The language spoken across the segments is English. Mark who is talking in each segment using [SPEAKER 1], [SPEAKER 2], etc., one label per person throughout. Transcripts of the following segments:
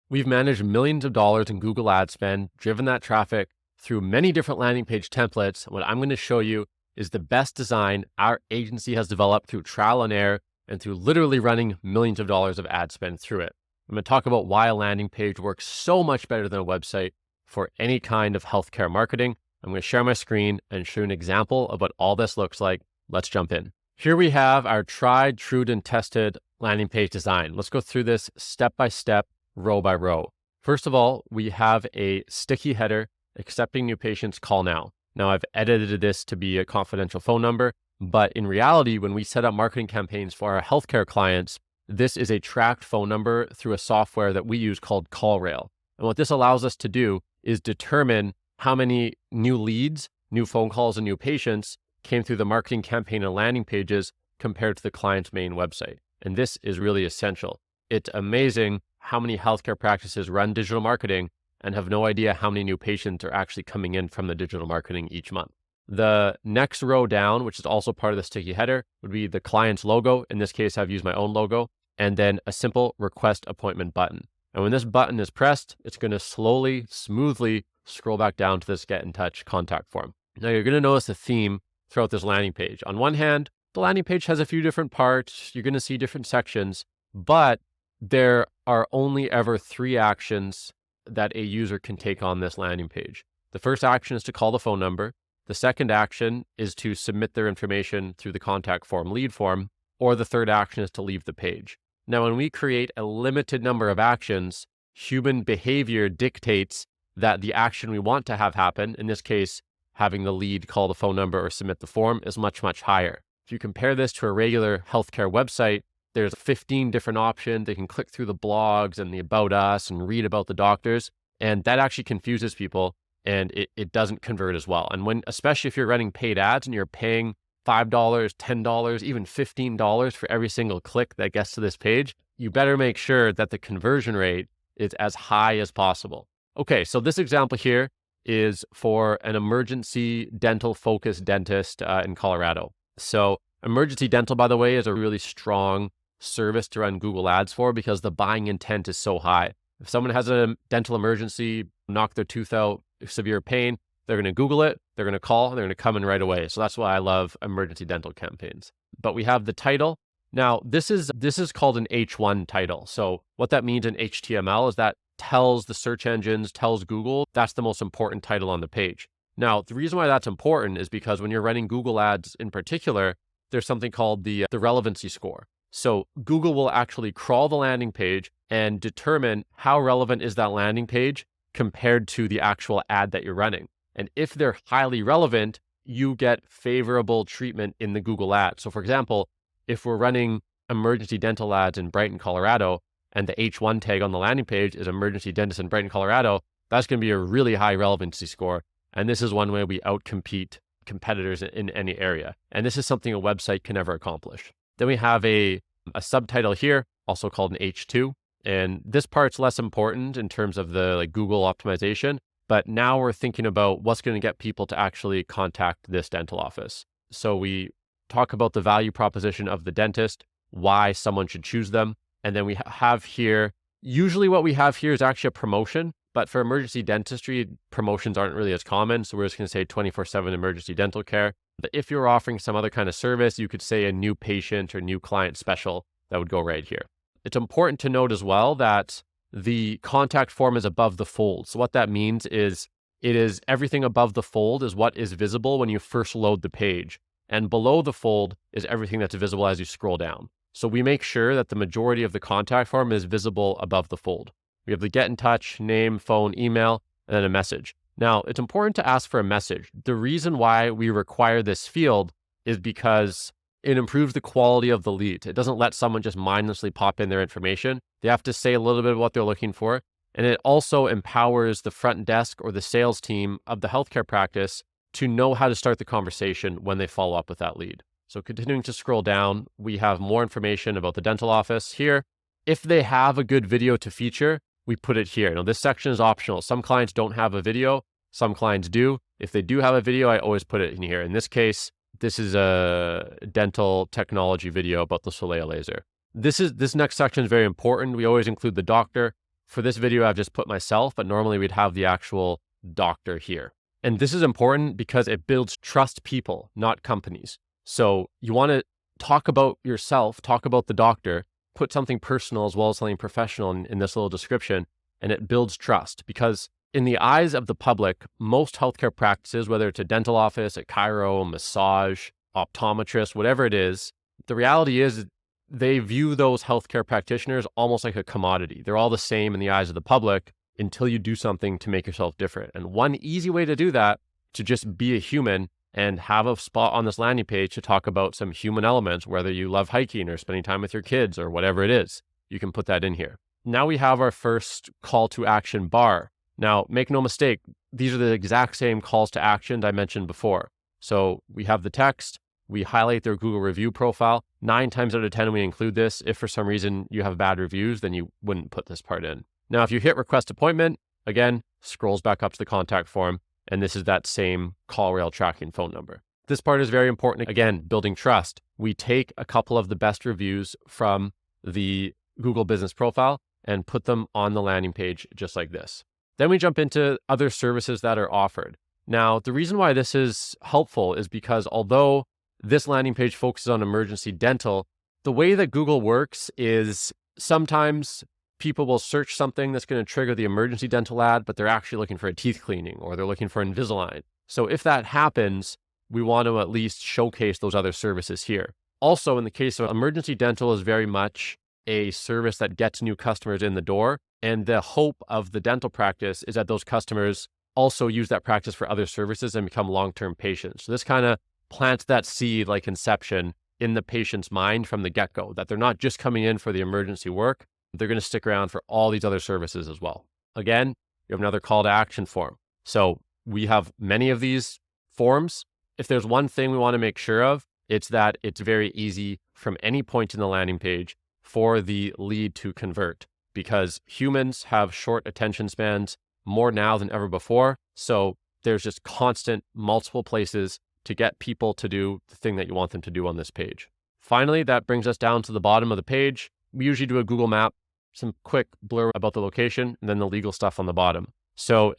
[SPEAKER 1] We've managed millions of dollars in Google ad spend, driven that traffic through many different landing page templates. What I'm going to show you is the best design our agency has developed through trial and error and through literally running millions of dollars of ad spend through it. I'm going to talk about why a landing page works so much better than a website for any kind of healthcare marketing. I'm going to share my screen and show you an example of what all this looks like. Let's jump in. Here we have our tried, true, and tested landing page design. Let's go through this step by step, row by row. First of all, we have a sticky header, accepting new patients, call now. Now I've edited this to be a confidential phone number, but in reality, when we set up marketing campaigns for our healthcare clients, this is a tracked phone number through a software that we use called CallRail. And what this allows us to do is determine how many new leads, new phone calls, and new patients came through the marketing campaign and landing pages compared to the client's main website. And this is really essential. It's amazing how many healthcare practices run digital marketing and have no idea how many new patients are actually coming in from the digital marketing each month. The next row down, which is also part of the sticky header, would be the client's logo. In this case, I've used my own logo, and then a simple request appointment button. And when this button is pressed, it's going to slowly, smoothly scroll back down to this get in touch contact form. Now you're going to notice a theme throughout this landing page. On one hand, the landing page has a few different parts. You're going to see different sections, but there are only ever 3 actions that a user can take on this landing page. The first action is to call the phone number. The second action is to submit their information through the contact form, lead form, or the third action is to leave the page. Now, when we create a limited number of actions, human behavior dictates that the action we want to have happen, in this case, having the lead call the phone number or submit the form, is much, much higher. If you compare this to a regular healthcare website, there's 15 different options. They can click through the blogs and the about us and read about the doctors. And that actually confuses people and it doesn't convert as well. And especially if you're running paid ads and you're paying $5, $10, even $15 for every single click that gets to this page, you better make sure that the conversion rate is as high as possible. Okay, so this example here is for an emergency dental focused dentist in Colorado. So emergency dental, by the way, is a really strong service to run Google ads for because the buying intent is so high. If someone has a dental emergency, knock their tooth out, severe pain, they're going to Google it, they're going to call, and they're going to come in right away. So that's why I love emergency dental campaigns. But we have the title. Now, this is called an H1 title. So what that means in HTML is that tells the search engines, tells Google, that's the most important title on the page. Now, the reason why that's important is because when you're running Google ads in particular, there's something called the relevancy score. So Google will actually crawl the landing page and determine how relevant is that landing page compared to the actual ad that you're running. And if they're highly relevant, you get favorable treatment in the Google ad. So for example, if we're running emergency dental ads in Brighton, Colorado, and the H1 tag on the landing page is emergency dentist in Brighton, Colorado, that's going to be a really high relevancy score. And this is one way we outcompete competitors in any area. And this is something a website can never accomplish. Then we have a subtitle here, also called an H2. And this part's less important in terms of the Google optimization. But now we're thinking about what's going to get people to actually contact this dental office. So we talk about the value proposition of the dentist, why someone should choose them. And then we have here, usually what we have here is actually a promotion, but for emergency dentistry, promotions aren't really as common. So we're just going to say 24/7 emergency dental care. But if you're offering some other kind of service, you could say a new patient or new client special that would go right here. It's important to note as well that the contact form is above the fold. So what that means is it is everything above the fold is what is visible when you first load the page. And below the fold is everything that's visible as you scroll down. So we make sure that the majority of the contact form is visible above the fold. We have the get in touch, name, phone, email, and then a message. Now, it's important to ask for a message. The reason why we require this field is because it improves the quality of the lead. It doesn't let someone just mindlessly pop in their information. They have to say a little bit of what they're looking for. And it also empowers the front desk or the sales team of the healthcare practice to know how to start the conversation when they follow up with that lead. So continuing to scroll down, we have more information about the dental office here. If they have a good video to feature, we put it here. Now, this section is optional. Some clients don't have a video. Some clients do. If they do have a video, I always put it in here. In this case, this is a dental technology video about the Soleil laser. This next section is very important. We always include the doctor. For this video, I've just put myself, but normally we'd have the actual doctor here. And this is important because it builds trust people, not companies. So you want to talk about yourself, talk about the doctor, put something personal as well as something professional in this little description, and it builds trust. Because in the eyes of the public, most healthcare practices, whether it's a dental office, a chiro, massage, optometrist, whatever it is, the reality is they view those healthcare practitioners almost like a commodity. They're all the same in the eyes of the public until you do something to make yourself different. And one easy way to do that, to just be a human and have a spot on this landing page to talk about some human elements, whether you love hiking or spending time with your kids or whatever it is, you can put that in here. Now we have our first call to action bar. Now, make no mistake, these are the exact same calls to action I mentioned before. So we have the text, we highlight their Google review profile. 9 times out of 10, we include this. If for some reason you have bad reviews, then you wouldn't put this part in. Now, if you hit request appointment, again, scrolls back up to the contact form, and this is that same CallRail tracking phone number. This part is very important. Again, building trust. We take a couple of the best reviews from the Google business profile and put them on the landing page just like this. Then we jump into other services that are offered. Now, the reason why this is helpful is because although this landing page focuses on emergency dental, the way that Google works is sometimes people will search something that's going to trigger the emergency dental ad, but they're actually looking for a teeth cleaning or they're looking for Invisalign. So if that happens, we want to at least showcase those other services here. Also, in the case of emergency dental is very much a service that gets new customers in the door. And the hope of the dental practice is that those customers also use that practice for other services and become long-term patients. So this kind of plants that seed like inception in the patient's mind from the get-go, that they're not just coming in for the emergency work, they're going to stick around for all these other services as well. Again, you have another call to action form. So we have many of these forms. If there's one thing we want to make sure of, it's that it's very easy from any point in the landing page for the lead to convert, because humans have short attention spans more now than ever before. So there's just constant multiple places to get people to do the thing that you want them to do on this page. Finally, that brings us down to the bottom of the page. We usually do a Google map, some quick blur about the location, and then the legal stuff on the bottom. So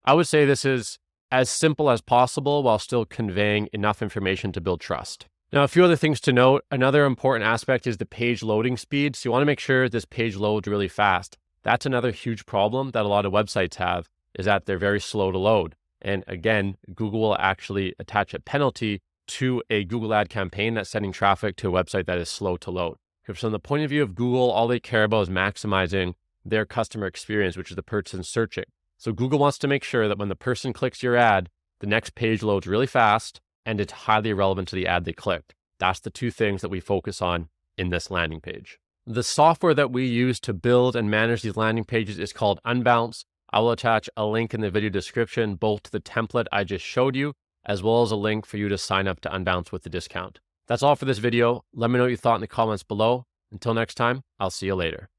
[SPEAKER 1] I would say this is as simple as possible while still conveying enough information to build trust. Now, a few other things to note. Another important aspect is the page loading speed. So you want to make sure this page loads really fast. That's another huge problem that a lot of websites have, is that they're very slow to load. And again, Google will actually attach a penalty to a Google ad campaign that's sending traffic to a website that is slow to load. Because from the point of view of Google, all they care about is maximizing their customer experience, which is the person searching. So Google wants to make sure that when the person clicks your ad, the next page loads really fast and it's highly relevant to the ad they clicked. That's the 2 things that we focus on in this landing page. The software that we use to build and manage these landing pages is called Unbounce. I will attach a link in the video description, both to the template I just showed you, as well as a link for you to sign up to Unbounce with the discount. That's all for this video. Let me know what you thought in the comments below. Until next time, I'll see you later.